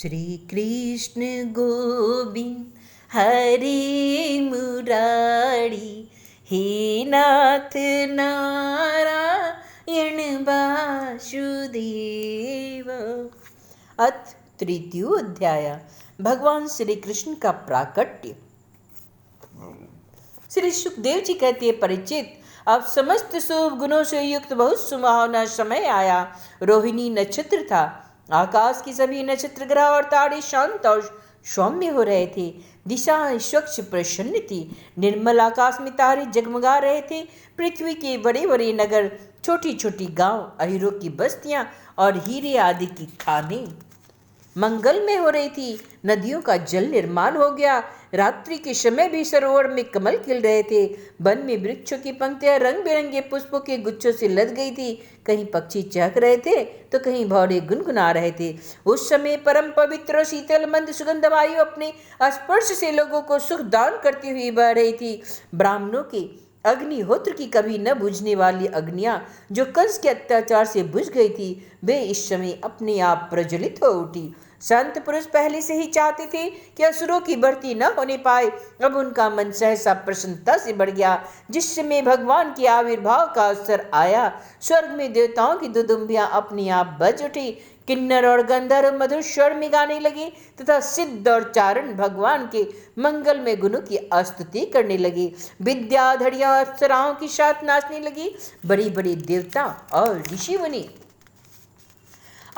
श्री कृष्ण गोविंद हरे मुरारी, हे नाथ नारायण वासुदेव। अथ तृतीय अध्याय। भगवान श्री कृष्ण का प्राकट्य। श्री सुखदेव जी कहते हैं, परीक्षित, अब समस्त शुभ गुणों से युक्त बहुत सुहावना समय आया। रोहिणी नक्षत्र था। आकाश की सभी नक्षत्र, ग्रह और तारे शांत और सौम्य हो रहे थे। दिशाएं स्वच्छ प्रसन्न थी। निर्मल आकाश में तारे जगमगा रहे थे। पृथ्वी के बड़े बड़े नगर, छोटी छोटी गांव, अहीरों की बस्तियां और हीरे आदि की खानें मंगलमय हो रही थी। नदियों का जल निर्माण हो गया। रात्रि के समय भी सरोवर में कमल खिल रहे थे। वन में वृक्षों की पंक्तियां रंग बिरंगे पुष्पों के गुच्छों से लद गई थी। कहीं पक्षी चहक रहे थे तो कहीं भौरे गुनगुना रहे थे। उस समय परम पवित्र और शीतल मंद सुगंध वायु अपने स्पर्श से लोगों को सुख दान करती हुई बह रही थी। ब्राह्मणों के अग्निहोत्र की कभी न बुझने वाली अग्नियां, जो कंस के अत्याचार से बुझ गई थी, वे इस समय अपने आप प्रज्वलित हो उठी। संत पुरुष पहले से ही चाहते थे कि असुरों की बढ़ती न होने पाए। अब उनका मन सहसा प्रसन्नता से बढ़ गया। जिस समय भगवान के आविर्भाव का अवसर आया, स्वर्ग में देवताओं की दुदुम्बियां अपने आप बज उठी। किन्नर और गंधर्व मधुर स्वर में गाने लगे तथा सिद्ध और चारण भगवान के मंगलमय गुणों की स्तुति करने लगे। विद्याधरियां अप्सराओं के साथ नाचने लगी। बड़ी बड़ी देवता और ऋषि मुनि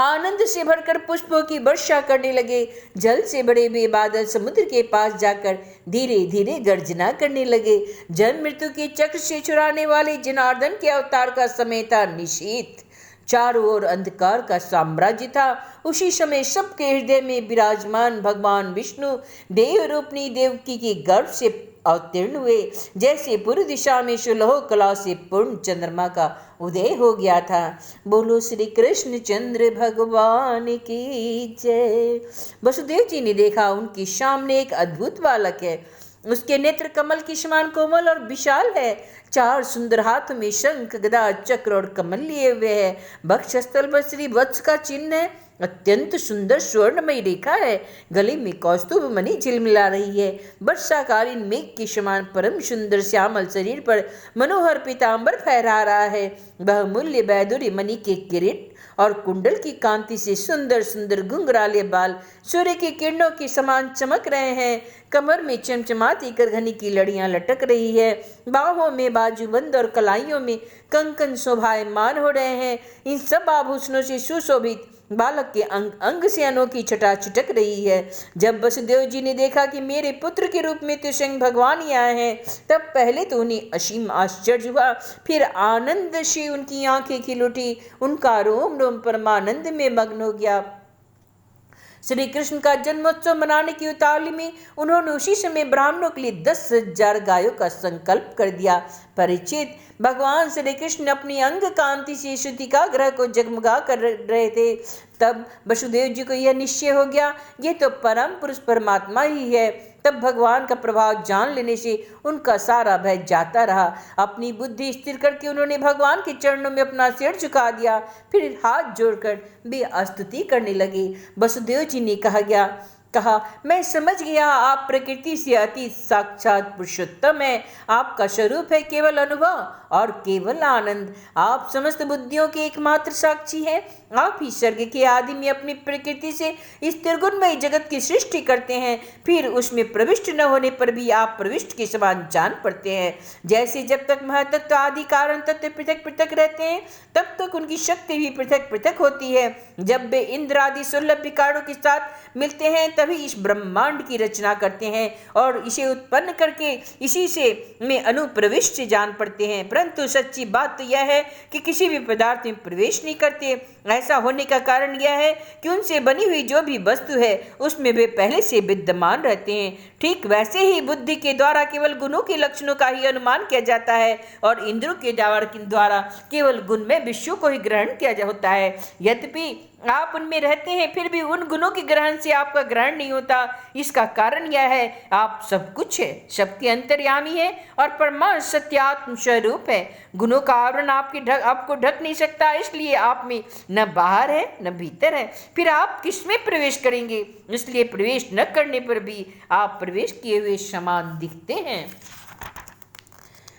आनंद से भरकर पुष्पों की वर्षा करने लगे। जल से बड़े हुए बादल समुद्र के पास जाकर धीरे धीरे गर्जना करने लगे। जन्म मृत्यु के चक्र से छुड़ाने वाले जनार्दन के अवतार का समय था निशीथ। चारों ओर अंधकार का साम्राज्य था। उसी समय सबके हृदय में विराजमान भगवान विष्णु देव रूपनी देवकी के गर्भ से अवतीर्ण हुए। जैसे पूर्व दिशा में सुलह कला से पूर्ण चंद्रमा का उदय हो गया था। बोलो श्री कृष्ण चंद्र भगवान की जय। वसुदेव जी ने देखा, उनके सामने एक अद्भुत बालक है। उसके नेत्र कमल के समान कोमल और विशाल है। चार सुंदर हाथों में शंख, गदा, चक्र और कमल लिए हुए है। वक्षस्थल पर श्री वत्स का चिन्ह है। अत्यंत सुंदर स्वर्णमयी रेखा है। गले में कौस्तुभ मणि झिलमिला रही है। वर्षाकालीन मेघ के समान परम सुंदर श्यामल शरीर पर मनोहर पीतांबर फहरा रहा है। बहुमूल्य वैदुर्य मणि के किरीट और कुंडल की कांति से सुंदर सुंदर घुंघराले बाल सूर्य की किरणों के समान चमक रहे हैं। कमर में चमचमाती करघनी की लड़ियां लटक रही है। बाहों में बाजूबंद और कलाइयों में कंकन शोभायमान हो रहे हैं। इन सब आभूषणों से सुशोभित बालक के अंग अंग से अनोखी छटा छिटक रही है। जब वसुदेव जी ने देखा कि मेरे पुत्र के रूप में तो स्वयं भगवान ही आए हैं, तब पहले तो उन्हें असीम आश्चर्य हुआ। फिर आनंद से उनकी आंखें खिल उठी। उनका रोम रोम परमानंद में मग्न हो गया। श्री कृष्ण का जन्मोत्सव मनाने की उतावली में उन्होंने उसी समय ब्राह्मणों के लिए 10,000 गायों का संकल्प कर दिया। परीक्षित, भगवान श्री कृष्ण अपनी अंग कांति से श्रुतिका ग्रह को जगमगा कर रहे थे। तब वसुदेव जी को यह निश्चय हो गया, ये तो परम पुरुष परमात्मा ही है। तब भगवान का प्रभाव जान लेने से उनका सारा भय जाता रहा। अपनी बुद्धि स्थिर करके उन्होंने भगवान के चरणों में अपना सिर झुका दिया। फिर हाथ जोड़कर वे स्तुति करने लगे। वसुदेव जी ने कहा, मैं समझ गया, आप प्रकृति से अति साक्षात पुरुषोत्तम है। आपका स्वरूप है केवल अनुभव और केवल आनंद। आप समस्त बुद्धियों के एकमात्र साक्षी हैं। आप ही स्वर्ग के आदि में अपनी प्रकृति से इस त्रिगुणमय जगत की सृष्टि करते हैं। फिर उसमें प्रविष्ट न होने पर भी आप प्रविष्ट के समान जान पड़ते हैं। जैसे जब तक महतत्व आदि कारण तत्व पृथक पृथक रहते हैं, तब तक उनकी शक्ति भी पृथक पृथक होती है। जब वे इंद्र आदि 16 विकारों के साथ मिलते हैं, तभी इस ब्रह्मांड की रचना करते हैं और इसे उत्पन्न करके इसी से में अनुप्रविष्ट जान पड़ते हैं। परंतु सच्ची बात तो यह है कि किसी भी पदार्थ में प्रवेश नहीं करते। ऐसा होने का कारण यह है कि उनसे बनी हुई जो भी वस्तु है, उसमें वे पहले से विद्यमान रहते हैं। ठीक वैसे ही बुद्धि के द्वारा केवल गुणों के लक्षणों का ही अनुमान किया जाता है और इंद्रियों के द्वारा केवल गुण में विषयों को ही ग्रहण किया होता है। यद्यपि आप उनमें रहते हैं फिर भी उन गुणों के ग्रहण से आपका ग्रहण नहीं होता। इसका कारण यह है आप सब कुछ है, सबके अंतर्यामी है और परमाणु सत्यात्म स्वरूप है। गुणों का आवरण आपको ढक नहीं सकता, इसलिए आप में न बाहर है न भीतर है। फिर आप किसमें प्रवेश करेंगे? इसलिए प्रवेश न करने पर भी आप प्रवेश किए हुए समान दिखते हैं।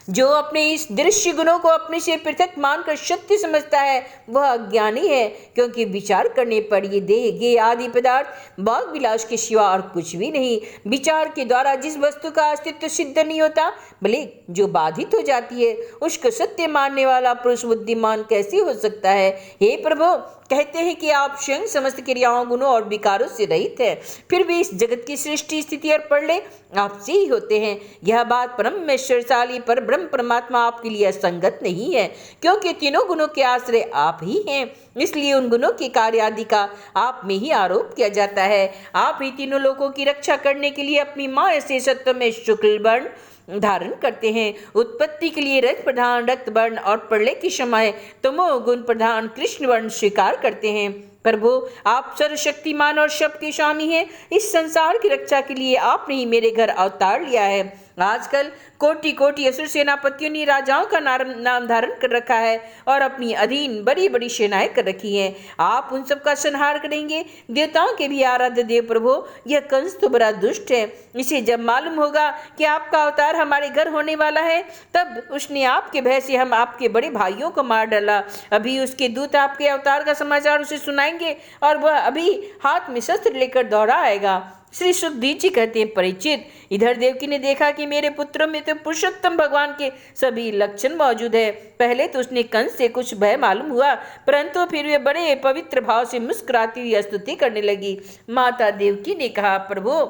जो अपने इस दृश्य गुणों को अपने से पृथक मानकर सत्य समझता है वह अज्ञानी है, क्योंकि विचार करने पर ये देह ये आदि पदार्थ भोग विलास के सिवा और कुछ भी नहीं। विचार के द्वारा जिस वस्तु का अस्तित्व सिद्ध नहीं होता, भले जो बाधित हो जाती है, उसको सत्य मानने वाला पुरुष बुद्धिमान कैसे हो सकता है? हे प्रभु, कहते हैं कि आप स्वयं समस्त क्रियाओं, गुणों और विकारों से रहित है, फिर भी इस जगत की सृष्टि स्थिति और प्रलय आपसे ही होते हैं। यह बात परमेश्वरशाली पर ब्रह्म परमात्मा आपके लिए असंगत नहीं है, क्योंकि तीनों गुणों के आश्रय आप ही हैं। इसलिए उन गुणों के कार्य आदि का आप में ही आरोप किया जाता है। आप ही तीनों लोगों की रक्षा करने के लिए अपनी माँ से सत्व में शुक्ल वर्ण धारण करते हैं। उत्पत्ति के लिए रज प्रधान रक्त वर्ण और प्रलय के समय तमो गुण प्रधान कृष्ण वर्ण स्वीकार करते हैं। प्रभु, आप सर्वशक्तिमान और सबके स्वामी हैं। इस संसार की रक्षा के लिए आपने ही मेरे घर अवतार लिया है। आजकल कोटि कोटि असुर सेनापतियों ने राजाओं का नाम धारण कर रखा है और अपनी अधीन बड़ी बड़ी सेनाएं कर रखी हैं। आप उन सब का संहार करेंगे। देवताओं के भी आराध्य देव प्रभु, यह कंस तो बड़ा दुष्ट है। इसे जब मालूम होगा कि आपका अवतार हमारे घर होने वाला है, तब उसने आपके भय से हम आपके बड़े भाइयों को मार डाला। अभी उसके दूत आपके अवतार का समाचार उसे सुनाएंगे और वह अभी हाथ में शस्त्र लेकर दौड़ा आएगा। श्री सुखदेव जी कहते हैं, परिचित, इधर देवकी ने देखा कि मेरे पुत्रों में तो पुरुषोत्तम भगवान के सभी लक्षण मौजूद है। पहले तो उसने कंस से कुछ भय मालूम हुआ, परंतु फिर वे बड़े पवित्र भाव से मुस्कुराती हुई स्तुति करने लगी। माता देवकी ने कहा, प्रभु,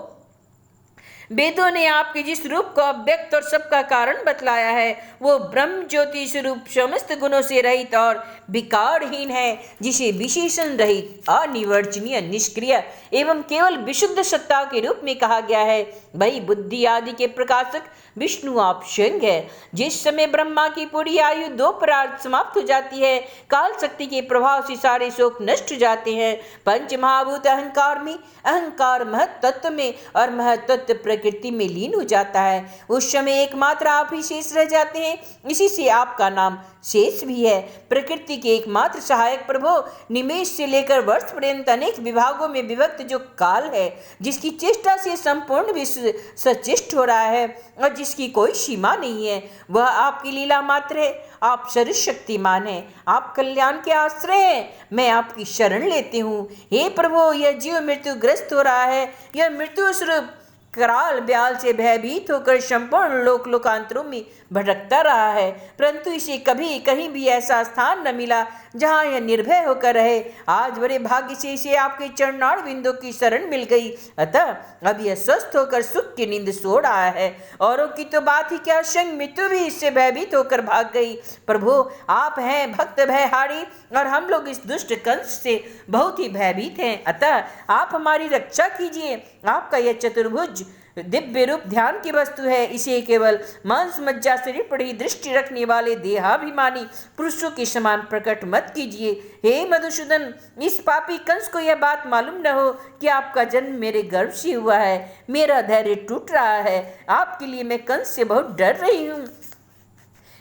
वेदों ने आपके जिस रूप को अव्यक्त और सबका कारण बतलाया है, वो ब्रह्म ज्योति स्वरूप समस्त गुणों से रहित और विकारहीन है, जिसे विशेषण रहित, अनिवर्चनीय, निष्क्रिय एवं केवल विशुद्ध सत्ता के रूप में कहा गया है। वही बुद्धि आदि के प्रकाशक विष्णु आप स्वयं है। जिस समय ब्रह्मा की पूरी आयु दो परार्ध समाप्त हो जाती है, काल शक्ति के प्रभाव से सारे शोक नष्ट हो जाते हैं। पंच महाभूत अहंकार में, अहंकार महत तत्व में और महत तत्व प्रकृति में लीन हो जाता है। उस समय एकमात्र आप ही शेष रह जाते हैं। इसी से आपका नाम शेष भी है। प्रकृति के एकमात्र सहायक प्रभु, निमेष से लेकर वर्ष पर्यंत अनेक विभागों में विभक्त जो काल है, जिसकी चेष्टा से संपूर्ण विश्व सचेष्ट हो रहा है और जिसकी कोई सीमा नहीं है, वह आपकी लीला मात्र है। आप सर्वशक्तिमान हैं, आप कल्याण के आश्रय हैं। मैं आपकी शरण लेती हूँ। हे प्रभु, यह जीव मृत्यु ग्रस्त हो रहा है। यह मृत्यु स्वरूप कराल ब्याल से भयभीत होकर संपूर्ण लोक लोकांतरों में भटकता रहा है, परंतु इसे कभी कहीं भी ऐसा स्थान न मिला जहां यह निर्भय होकर रहे। आज बड़े भाग्य से इसे आपके चरणार बिंदु की शरण मिल गई, अतः अब यह स्वस्थ होकर सुख की नींद सो रहा है। औरों की तो बात ही क्या, स्वयं मृत्यु भी इससे भयभीत होकर भाग गई। प्रभु, आप हैं भक्त भयहारी और हम लोग इस दुष्ट कंस से बहुत ही भयभीत हैं, अतः आप हमारी रक्षा कीजिए। आपका यह चतुर्भुज दिव्य रूप ध्यान की वस्तु है। इसे केवल मांस मज्जा शरीर पर ही दृष्टि रखने वाले देहाभिमानी पुरुषों के समान प्रकट मत कीजिए। हे मधुसूदन, इस पापी कंस को यह बात मालूम न हो कि आपका जन्म मेरे गर्भ से हुआ है। मेरा धैर्य टूट रहा है। आपके लिए मैं कंस से बहुत डर रही हूँ।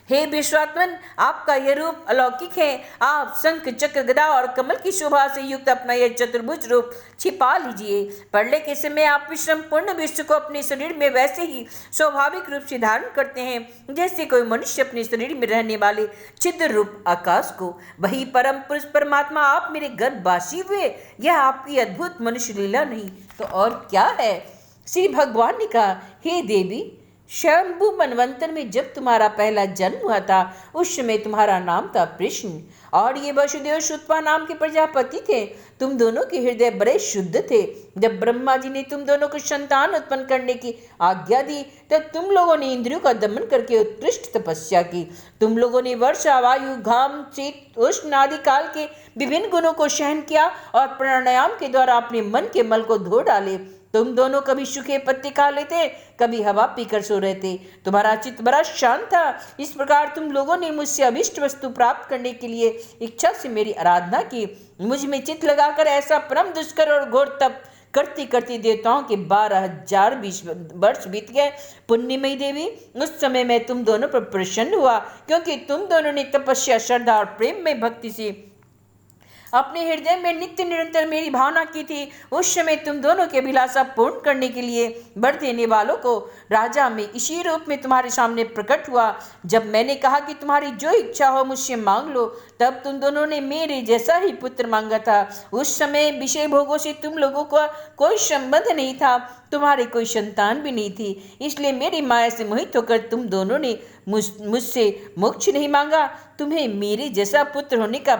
हे विश्वात्मन, आपका यह रूप अलौकिक है। आप शंख चक्र गदा और कमल की शोभा से युक्त अपना यह चतुर्भुज रूप छिपा लीजिए। प्रलय के समय आप संपूर्ण विश्व को अपने शरीर में वैसे ही स्वाभाविक रूप से धारण करते हैं जैसे कोई मनुष्य अपने शरीर में रहने वाले छिद्र रूप आकाश को। वही परम पुरुष परमात्मा आप मेरे गर्भवासी हुए। यह आपकी अद्भुत मनुष्य लीला नहीं तो और क्या है। श्री भगवान ने कहा, हे देवी, शंभु मनवंतर में जब तुम्हारा पहला जन्म हुआ था, उस समय तुम्हारा नाम था कृष्ण और ये वसुदेव सुतपा नाम के प्रजापति थे। तुम दोनों के हृदय बड़े शुद्ध थे। जब ब्रह्मा जी ने तुम दोनों को संतान उत्पन्न करने की आज्ञा दी, तब तुम लोगों ने इंद्रियों का दमन करके उत्कृष्ट तपस्या की। तुम लोगों ने वर्षा, वायु, घाम, शीत, उष्ण आदि काल के विभिन्न गुणों को सहन किया और प्राणायाम के द्वारा अपने मन के मल को धो डाले। तुम दोनों कभी सूखे पत्ते खा लेते, कभी हवा पीकर सो रहे थे। तुम्हारा चित्त बड़ा शांत था। इस प्रकार तुम लोगों ने मुझसे अभिष्ट वस्तु प्राप्त करने के लिए इच्छा से मेरी आराधना की। मुझ में चित्त लगाकर ऐसा परम दुष्कर और घोर तप करती करती देवताओं के 12,000 वर्ष बीत गए। पुण्यमयी देवी, उस समय मैं तुम दोनों पर प्रसन्न हुआ, क्योंकि तुम दोनों ने तपस्या, श्रद्धा और प्रेम में भक्ति से अपने हृदय में नित्य निरंतर मेरी भावना की थी। उस समय तुम दोनों की अभिलाषा पूर्ण करने के लिए वर देने वालों को राजा में इसी रूप में तुम्हारे सामने प्रकट हुआ। जब मैंने कहा कि तुम्हारी जो इच्छा हो मुझसे मांग लो, तब तुम दोनों ने मेरे जैसा ही पुत्र मांगा था। उस समय विषय भोगों से तुम लोगों का कोई संबंध नहीं था, तुम्हारी कोई संतान भी नहीं थी। इसलिए मेरी माया से मोहित होकर तुम दोनों ने मुझसे मोक्ष नहीं मांगा। तुम्हें मेरे जैसा पुत्र होने का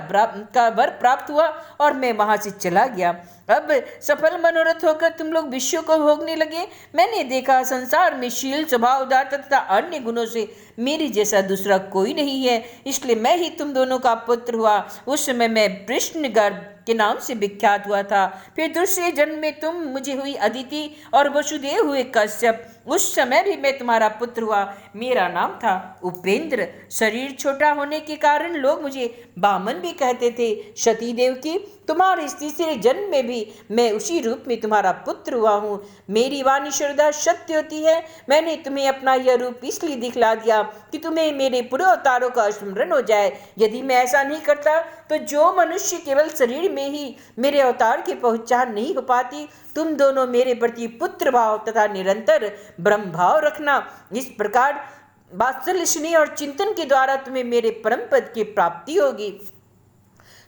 वर प्राप्त हुआ और मैं वहां से चला गया। अब सफल मनोरथ होकर तुम लोग विश्व को भोगने लगे। मैंने देखा संसार में शील, स्वभाव, उदारता तथा अन्य गुणों से मेरी जैसा दूसरा कोई नहीं है, इसलिए मैं ही तुम दोनों का पुत्र हुआ। उस समय मैं कृष्णगर्भ के नाम से विख्यात हुआ था। फिर दूसरे जन्म में तुम मुझे हुई अदिति और वसुदेव हुए कश्यप। उस समय भी मैं तुम्हारा पुत्र हुआ। मेरा नाम था उपेंद्र। शरीर छोटा होने के कारण लोग मुझे बामन भी कहते थे। सती देव की तुम्हारे तीसरे जन्म में भी मैं उसी रूप में तुम्हारा पुत्र हुआ हूँ। मेरी वाणी श्रद्धा सत्य होती है। मैंने तुम्हें अपना यह रूप इसलिए दिखला दिया कि तुम्हें मेरे पूरे अवतारों का स्मरण हो जाए। यदि मैं ऐसा नहीं करता तो जो मनुष्य केवल शरीर में ही मेरे अवतार की पहचान नहीं हो पाती। तुम दोनों मेरे प्रति पुत्र भाव तथा निरंतर ब्रह्म भाव रखना। इस प्रकार वात्सल्य, स्नेह और चिंतन के द्वारा तुम्हें मेरे परम पद की प्राप्ति होगी।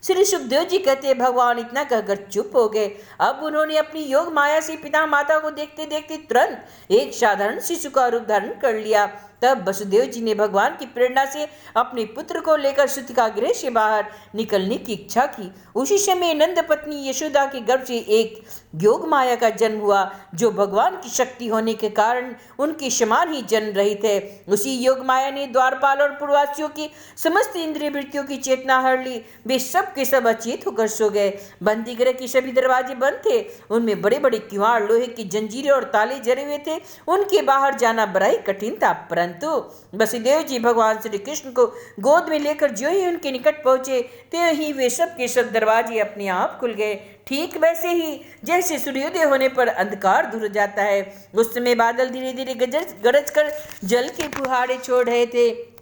श्री सुखदेव जी कहते भगवान इतना कहकर चुप हो गए। अब उन्होंने अपनी योग माया से पिता माता को देखते देखते तुरंत एक साधारण शिशु का रूप धारण कर लिया। तब वसुदेव जी ने भगवान की प्रेरणा से अपने पुत्र को लेकर सूतिका गृह से बाहर निकलने की इच्छा की। उसी समय नंद पत्नी यशोदा के गर्भ से एक योग माया का जन्म हुआ, जो भगवान की शक्ति होने के कारण उनके समान ही जन्म रहित है। उसी योग माया ने द्वारपाल और पूर्ववासियों की समस्त इंद्रिय वृत्तियों की चेतना हर ली। वे सब के सब अचेत होकर सो गए। बंदी गृह के सभी दरवाजे बंद थे। उनमें बड़े बड़े किवाड़, लोहे की जंजीरें और ताले जड़े हुए थे। उनके बाहर जाना बड़ा ही कठिन था। परंतु वसुदेव जी भगवान श्री कृष्ण को गोद में लेकर जो ही उनके निकट पहुंचे, त्यों ही वे सब के सब दरवाजे अपने आप खुल गए। ठीक वैसे ही जैसे सूर्योदय होने पर अंधकार दूर हो जाता है। उस समय बादल धीरे धीरे गरज कर जल के फुहारे छोड़ रहे थे।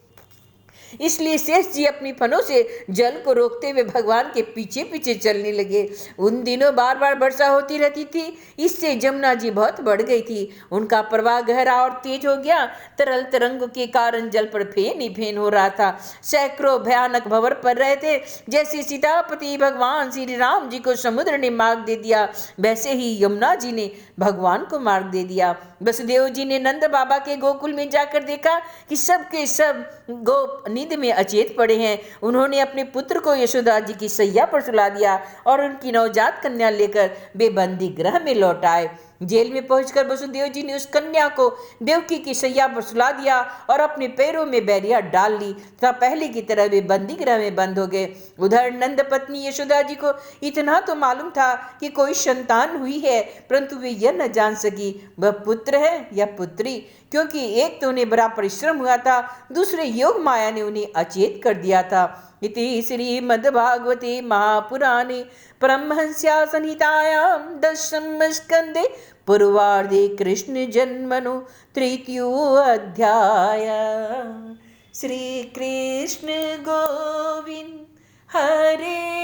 इसलिए शेष जी अपनी फनों से जल को रोकते हुए भगवान के पीछे पीछे चलने लगे। उन दिनों बार बार वर्षा होती रहती थी। इससे जमुना जी बहुत बढ़ गई थी। उनका प्रवाह गहरा और तेज हो गया। तरल तरंगों के कारण जल पर फेन ही फेन हो रहा था। सैकड़ों भयानक भंवर पड़ रहे थे। जैसे सीतापति भगवान श्री राम जी को समुद्र ने मार्ग दे दिया, वैसे ही यमुना जी ने भगवान को मार्ग दे दिया। वसुदेव जी ने नंद बाबा के गोकुल में जाकर देखा कि सब के सब गोप नींद में अचेत पड़े हैं। उन्होंने अपने पुत्र को यशोदा जी की सैया पर सुला दिया और उनकी नवजात कन्या लेकर वे बंदी गृह में लौट आए। जेल में पहुंचकर वसुदेव जी ने उस कन्या को देवकी की सैया पर सुला दिया और अपने पैरों में बैरिया डाल ली तथा पहले की तरह वे बंदी गृह में बंद हो गए। उधर नंद पत्नी यशोदा जी को इतना तो मालूम था कि कोई संतान हुई है, परंतु वे यह न जान सकी वह पुत्र है या पुत्री, क्योंकि एक तो उन्हें बड़ा परिश्रम हुआ था, दूसरे योग माया ने उन्हें अचेत कर दिया था। इति श्रीमद्भागवते महापुराणे परमहंस्यां संहितायां दशम स्कंदे पूर्वार्धे कृष्ण जन्मनो तृतीयो अध्याय। श्री कृष्ण गोविंद हरे